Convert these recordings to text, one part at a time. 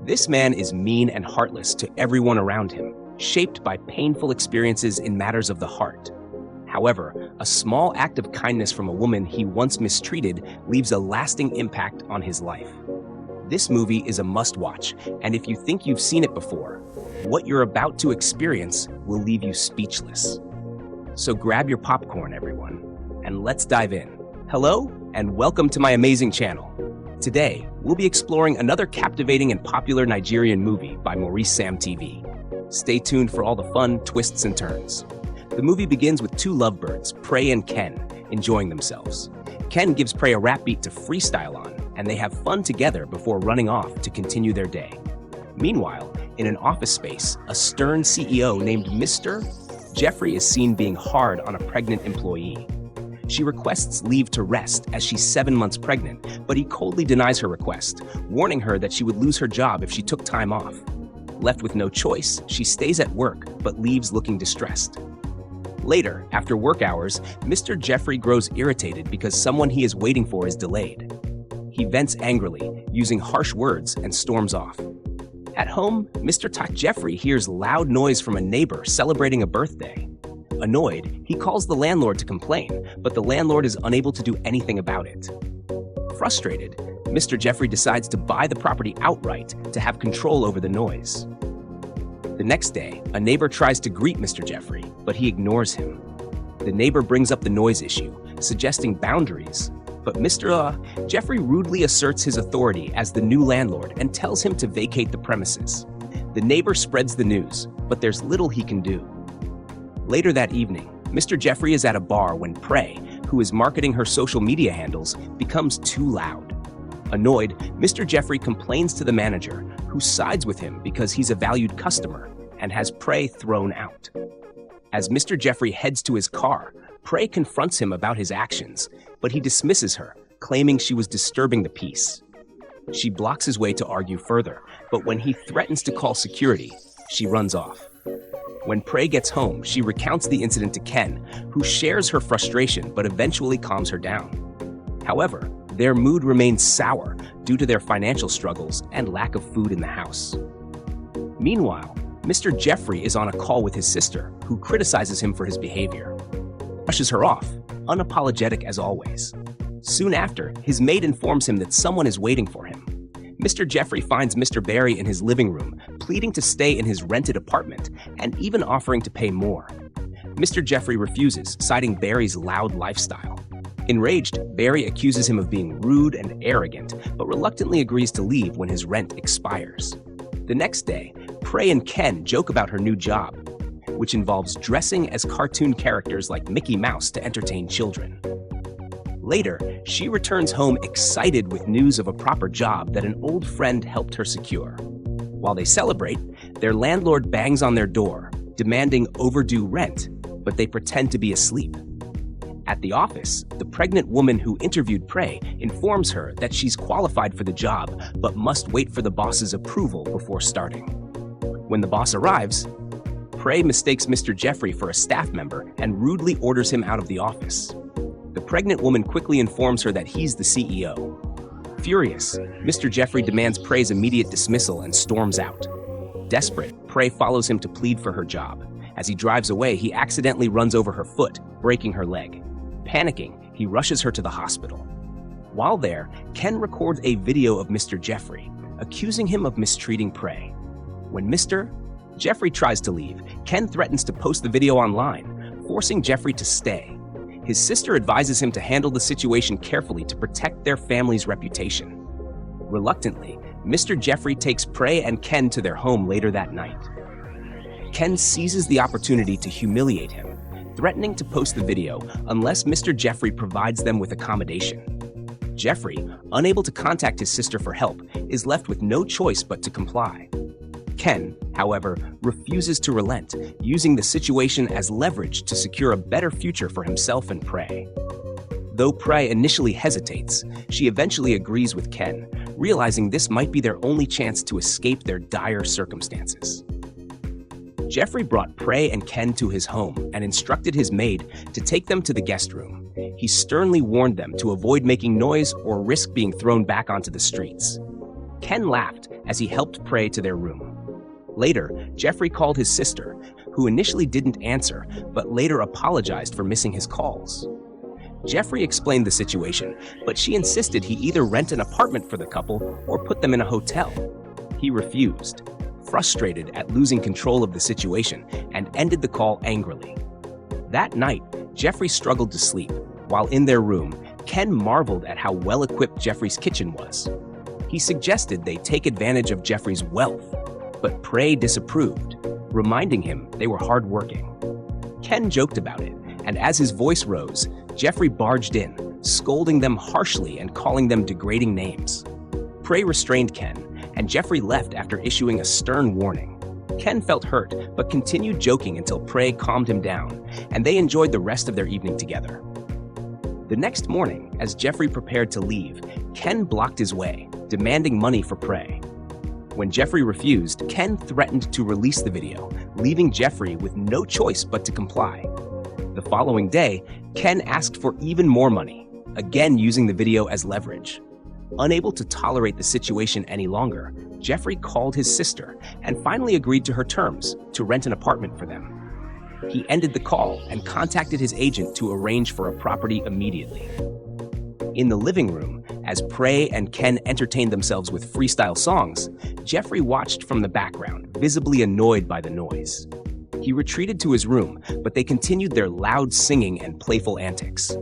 This man is mean and heartless to everyone around him, shaped by painful experiences in matters of the heart. However, a small act of kindness from a woman he once mistreated leaves a lasting impact on his life. This movie is a must-watch, and if you think you've seen it before, what you're about to experience will leave you speechless. So grab your popcorn, everyone, and let's dive in. Hello, and welcome to my amazing channel. Today, we'll be exploring another captivating and popular Nigerian movie by Maurice Sam TV. Stay tuned for all the fun twists and turns. The movie begins with two lovebirds, Prey and Ken, enjoying themselves. Ken gives Prey a rap beat to freestyle on, and they have fun together before running off to continue their day. Meanwhile, in an office space, a stern CEO named Mr. Jeffrey is seen being hard on a pregnant employee. She requests leave to rest as she's 7 months pregnant, but he coldly denies her request, warning her that she would lose her job if she took time off. Left with no choice, she stays at work but leaves looking distressed. Later, after work hours, Mr. Jeffrey grows irritated because someone he is waiting for is delayed. He vents angrily, using harsh words, and storms off. At home, Mr. Jeffrey hears loud noise from a neighbor celebrating a birthday. Annoyed, he calls the landlord to complain, but the landlord is unable to do anything about it. Frustrated, Mr. Jeffrey decides to buy the property outright to have control over the noise. The next day, a neighbor tries to greet Mr. Jeffrey, but he ignores him. The neighbor brings up the noise issue, suggesting boundaries, but Mr. Jeffrey rudely asserts his authority as the new landlord and tells him to vacate the premises. The neighbor spreads the news, but there's little he can do. Later that evening, Mr. Jeffrey is at a bar when Prey, who is marketing her social media handles, becomes too loud. Annoyed, Mr. Jeffrey complains to the manager, who sides with him because he's a valued customer, and has Prey thrown out. As Mr. Jeffrey heads to his car, Prey confronts him about his actions, but he dismisses her, claiming she was disturbing the peace. She blocks his way to argue further, but when he threatens to call security, she runs off. When Prey gets home, she recounts the incident to Ken, who shares her frustration but eventually calms her down. However, their mood remains sour due to their financial struggles and lack of food in the house. Meanwhile, Mr. Jeffrey is on a call with his sister, who criticizes him for his behavior. Brushes her off, unapologetic as always. Soon after, his maid informs him that someone is waiting for him. Mr. Jeffrey finds Mr. Barry in his living room, pleading to stay in his rented apartment and even offering to pay more. Mr. Jeffrey refuses, citing Barry's loud lifestyle. Enraged, Barry accuses him of being rude and arrogant, but reluctantly agrees to leave when his rent expires. The next day, Prey and Ken joke about her new job, which involves dressing as cartoon characters like Mickey Mouse to entertain children. Later, she returns home excited with news of a proper job that an old friend helped her secure. While they celebrate, their landlord bangs on their door, demanding overdue rent, but they pretend to be asleep. At the office, the pregnant woman who interviewed Prey informs her that she's qualified for the job, but must wait for the boss's approval before starting. When the boss arrives, Prey mistakes Mr. Jeffrey for a staff member and rudely orders him out of the office. The pregnant woman quickly informs her that he's the CEO. Furious, Mr. Jeffrey demands Prey's immediate dismissal and storms out. Desperate, Prey follows him to plead for her job. As he drives away, he accidentally runs over her foot, breaking her leg. Panicking, he rushes her to the hospital. While there, Ken records a video of Mr. Jeffrey, accusing him of mistreating Prey. When Mr. Jeffrey tries to leave, Ken threatens to post the video online, forcing Jeffrey to stay. His sister advises him to handle the situation carefully to protect their family's reputation. Reluctantly, Mr. Jeffrey takes Prey and Ken to their home later that night. Ken seizes the opportunity to humiliate him, threatening to post the video unless Mr. Jeffrey provides them with accommodation. Jeffrey, unable to contact his sister for help, is left with no choice but to comply. Ken, however, refuses to relent, using the situation as leverage to secure a better future for himself and Prey. Though Prey initially hesitates, she eventually agrees with Ken, realizing this might be their only chance to escape their dire circumstances. Jeffrey brought Prey and Ken to his home and instructed his maid to take them to the guest room. He sternly warned them to avoid making noise or risk being thrown back onto the streets. Ken laughed as he helped Prey to their room. Later, Jeffrey called his sister, who initially didn't answer, but later apologized for missing his calls. Jeffrey explained the situation, but she insisted he either rent an apartment for the couple or put them in a hotel. He refused, frustrated at losing control of the situation, and ended the call angrily. That night, Jeffrey struggled to sleep. While in their room, Ken marveled at how well-equipped Jeffrey's kitchen was. He suggested they take advantage of Jeffrey's wealth, but Prey disapproved, reminding him they were hardworking. Ken joked about it, and as his voice rose, Jeffrey barged in, scolding them harshly and calling them degrading names. Prey restrained Ken, and Jeffrey left after issuing a stern warning. Ken felt hurt, but continued joking until Prey calmed him down, and they enjoyed the rest of their evening together. The next morning, as Jeffrey prepared to leave, Ken blocked his way, demanding money for Prey. When Jeffrey refused, Ken threatened to release the video, leaving Jeffrey with no choice but to comply. The following day, Ken asked for even more money, again using the video as leverage. Unable to tolerate the situation any longer, Jeffrey called his sister and finally agreed to her terms to rent an apartment for them. He ended the call and contacted his agent to arrange for a property immediately. In the living room, as Prey and Ken entertained themselves with freestyle songs, Jeffrey watched from the background, visibly annoyed by the noise. He retreated to his room, but they continued their loud singing and playful antics.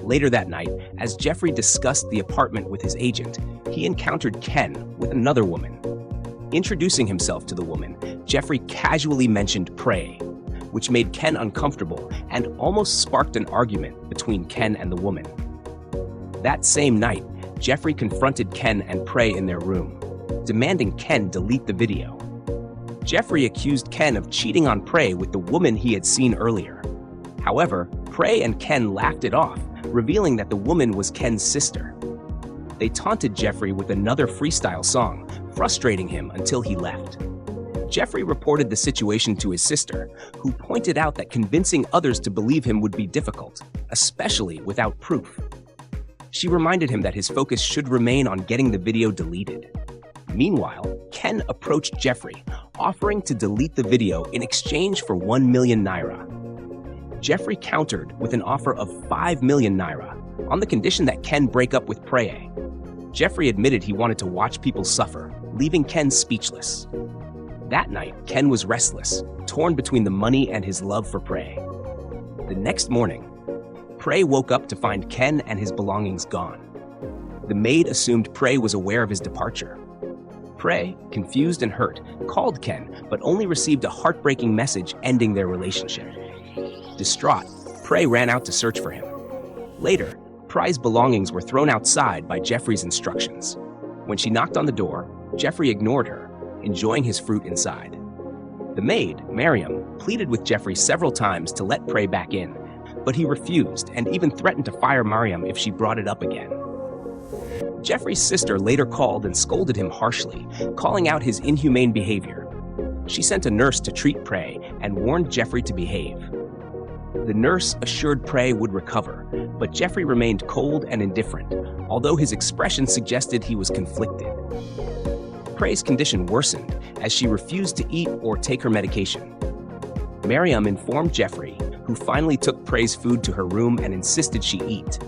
Later that night, as Jeffrey discussed the apartment with his agent, he encountered Ken with another woman. Introducing himself to the woman, Jeffrey casually mentioned Prey, which made Ken uncomfortable and almost sparked an argument between Ken and the woman. That same night, Jeffrey confronted Ken and Prey in their room, demanding Ken delete the video. Jeffrey accused Ken of cheating on Prey with the woman he had seen earlier. However, Prey and Ken laughed it off, revealing that the woman was Ken's sister. They taunted Jeffrey with another freestyle song, frustrating him until he left. Jeffrey reported the situation to his sister, who pointed out that convincing others to believe him would be difficult, especially without proof. She reminded him that his focus should remain on getting the video deleted. Meanwhile, Ken approached Jeffrey, offering to delete the video in exchange for 1 million Naira. Jeffrey countered with an offer of 5 million Naira, on the condition that Ken break up with Prey. Jeffrey admitted he wanted to watch people suffer, leaving Ken speechless. That night, Ken was restless, torn between the money and his love for Prey. The next morning, Prey woke up to find Ken and his belongings gone. The maid assumed Prey was aware of his departure. Prey, confused and hurt, called Ken, but only received a heartbreaking message ending their relationship. Distraught, Prey ran out to search for him. Later, Prey's belongings were thrown outside by Jeffrey's instructions. When she knocked on the door, Jeffrey ignored her, enjoying his fruit inside. The maid, Miriam, pleaded with Jeffrey several times to let Prey back in, but he refused and even threatened to fire Miriam if she brought it up again. Jeffrey's sister later called and scolded him harshly, calling out his inhumane behavior. She sent a nurse to treat Prey and warned Jeffrey to behave. The nurse assured Prey would recover, but Jeffrey remained cold and indifferent, although his expression suggested he was conflicted. Prey's condition worsened as she refused to eat or take her medication. Miriam informed Jeffrey, who finally took Prey's food to her room and insisted she eat.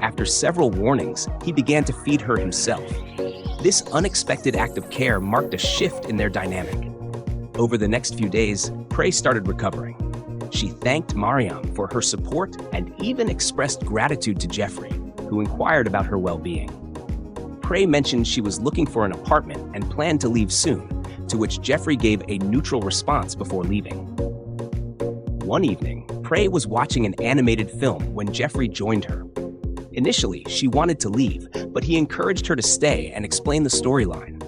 After several warnings, he began to feed her himself. This unexpected act of care marked a shift in their dynamic. Over the next few days, Prey started recovering. She thanked Miriam for her support and even expressed gratitude to Jeffrey, who inquired about her well-being. Prey mentioned she was looking for an apartment and planned to leave soon, to which Jeffrey gave a neutral response before leaving. One evening, Prey was watching an animated film when Jeffrey joined her. Initially, she wanted to leave, but he encouraged her to stay and explain the storyline.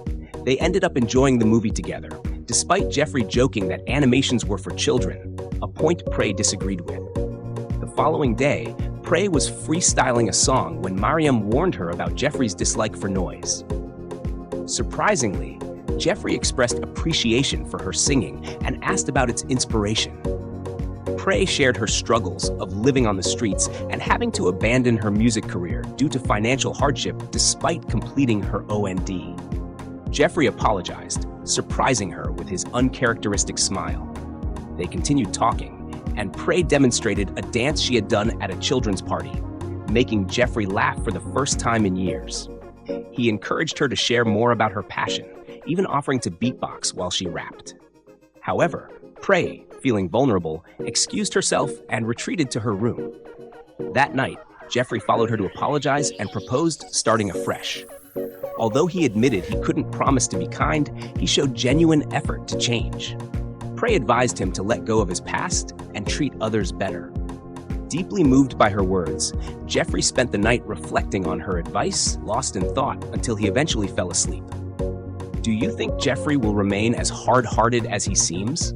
They ended up enjoying the movie together, despite Jeffrey joking that animations were for children, a point Prey disagreed with. The following day, Prey was freestyling a song when Miriam warned her about Jeffrey's dislike for noise. Surprisingly, Jeffrey expressed appreciation for her singing and asked about its inspiration. Prey shared her struggles of living on the streets and having to abandon her music career due to financial hardship despite completing her OND. Jeffrey apologized, surprising her with his uncharacteristic smile. They continued talking, and Prey demonstrated a dance she had done at a children's party, making Jeffrey laugh for the first time in years. He encouraged her to share more about her passion, even offering to beatbox while she rapped. However, Prey, feeling vulnerable, excused herself and retreated to her room. That night, Jeffrey followed her to apologize and proposed starting afresh. Although he admitted he couldn't promise to be kind, he showed genuine effort to change. Prey advised him to let go of his past and treat others better. Deeply moved by her words, Jeffrey spent the night reflecting on her advice, lost in thought until he eventually fell asleep. Do you think Jeffrey will remain as hard-hearted as he seems?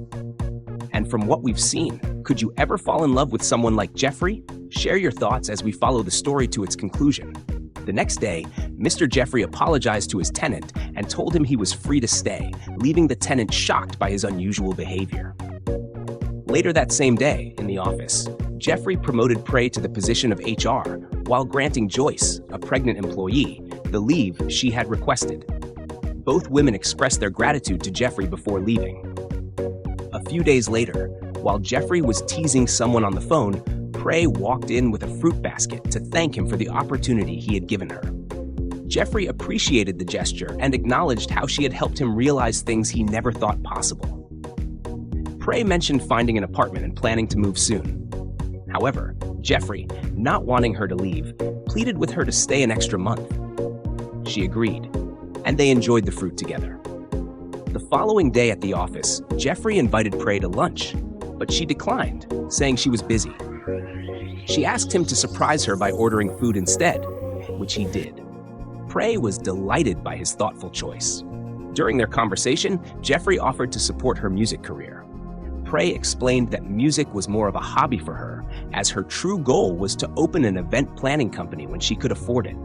And from what we've seen, could you ever fall in love with someone like Jeffrey? Share your thoughts as we follow the story to its conclusion. The next day, Mr. Jeffrey apologized to his tenant and told him he was free to stay, leaving the tenant shocked by his unusual behavior. Later that same day, in the office, Jeffrey promoted Prey to the position of HR while granting Joyce, a pregnant employee, the leave she had requested. Both women expressed their gratitude to Jeffrey before leaving. A few days later, while Jeffrey was teasing someone on the phone, Prey walked in with a fruit basket to thank him for the opportunity he had given her. Jeffrey appreciated the gesture and acknowledged how she had helped him realize things he never thought possible. Prey mentioned finding an apartment and planning to move soon. However, Jeffrey, not wanting her to leave, pleaded with her to stay an extra month. She agreed, and they enjoyed the fruit together. The following day at the office, Jeffrey invited Prey to lunch, but she declined, saying she was busy. She asked him to surprise her by ordering food instead, which he did. Prey was delighted by his thoughtful choice. During their conversation, Jeffrey offered to support her music career. Prey explained that music was more of a hobby for her, as her true goal was to open an event planning company when she could afford it.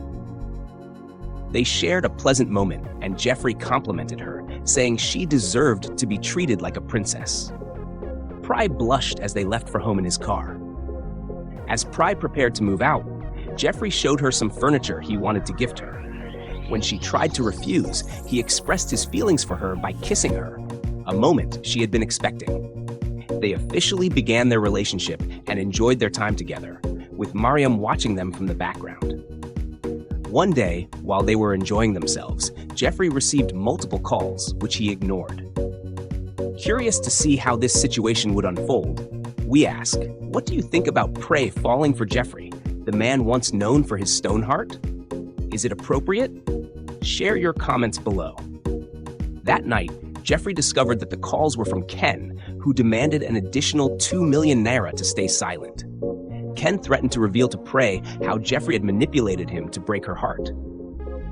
They shared a pleasant moment, and Jeffrey complimented her, saying she deserved to be treated like a princess. Prey blushed as they left for home in his car. As Prey prepared to move out, Jeffrey showed her some furniture he wanted to gift her. When she tried to refuse, he expressed his feelings for her by kissing her, a moment she had been expecting. They officially began their relationship and enjoyed their time together, with Mariam watching them from the background. One day, while they were enjoying themselves, Jeffrey received multiple calls, which he ignored. Curious to see how this situation would unfold, we ask, what do you think about Prey falling for Jeffrey, the man once known for his stone heart? Is it appropriate? Share your comments below. That night, Jeffrey discovered that the calls were from Ken, who demanded an additional 2 million Naira to stay silent. Ken threatened to reveal to Prey how Jeffrey had manipulated him to break her heart.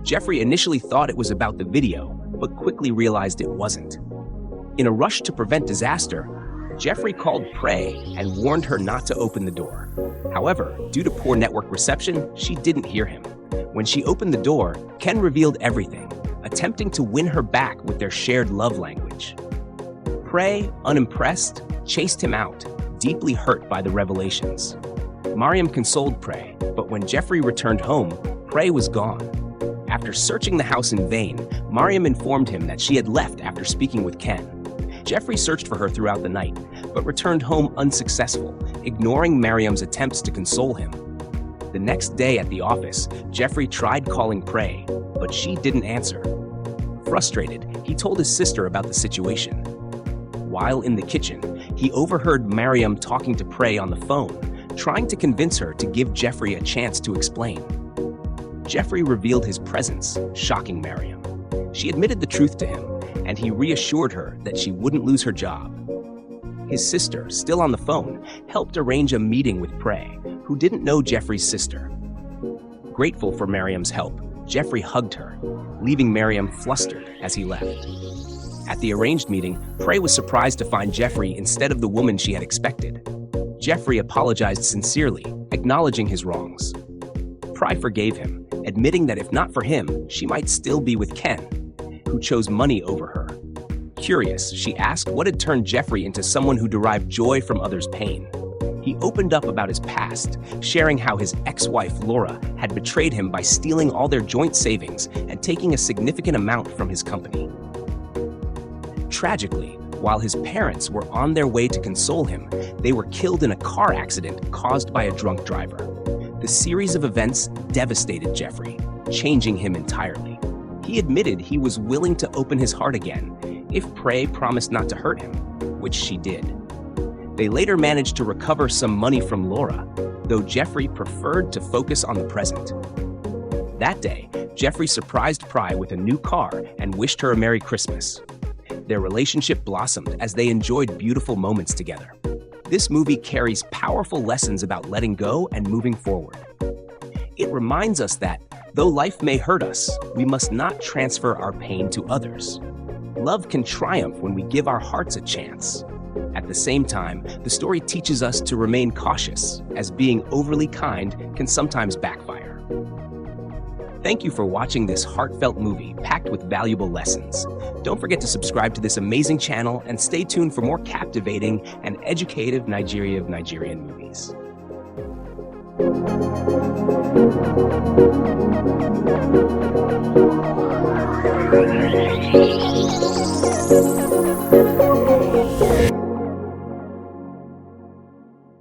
Jeffrey initially thought it was about the video, but quickly realized it wasn't. In a rush to prevent disaster, Jeffrey called Prey and warned her not to open the door. However, due to poor network reception, she didn't hear him. When she opened the door, Ken revealed everything, attempting to win her back with their shared love language. Prey, unimpressed, chased him out, deeply hurt by the revelations. Mariam consoled Prey, but when Jeffrey returned home, Prey was gone. After searching the house in vain, Mariam informed him that she had left after speaking with Ken. Jeffrey searched for her throughout the night, but returned home unsuccessful, ignoring Mariam's attempts to console him. The next day at the office, Jeffrey tried calling Prey, but she didn't answer. Frustrated, he told his sister about the situation. While in the kitchen, he overheard Mariam talking to Prey on the phone, trying to convince her to give Jeffrey a chance to explain. Jeffrey revealed his presence, shocking Mariam. She admitted the truth to him, and he reassured her that she wouldn't lose her job. His sister, still on the phone, helped arrange a meeting with Prey, who didn't know Jeffrey's sister. Grateful for Mariam's help, Jeffrey hugged her, leaving Mariam flustered as he left. At the arranged meeting, Prey was surprised to find Jeffrey instead of the woman she had expected. Jeffrey apologized sincerely, acknowledging his wrongs. Prey forgave him, admitting that if not for him, she might still be with Ken, who chose money over her. Curious, she asked what had turned Jeffrey into someone who derived joy from others' pain. He opened up about his past, sharing how his ex-wife, Laura, had betrayed him by stealing all their joint savings and taking a significant amount from his company. Tragically, while his parents were on their way to console him, they were killed in a car accident caused by a drunk driver. The series of events devastated Jeffrey, changing him entirely. He admitted he was willing to open his heart again if Prey promised not to hurt him, which she did. They later managed to recover some money from Laura, though Jeffrey preferred to focus on the present. That day, Jeffrey surprised Prey with a new car and wished her a Merry Christmas. Their relationship blossomed as they enjoyed beautiful moments together. This movie carries powerful lessons about letting go and moving forward. It reminds us that, though life may hurt us, we must not transfer our pain to others. Love can triumph when we give our hearts a chance. At the same time, the story teaches us to remain cautious, as being overly kind can sometimes backfire. Thank you for watching this heartfelt movie packed with valuable lessons. Don't forget to subscribe to this amazing channel and stay tuned for more captivating and educative Nigerian movies.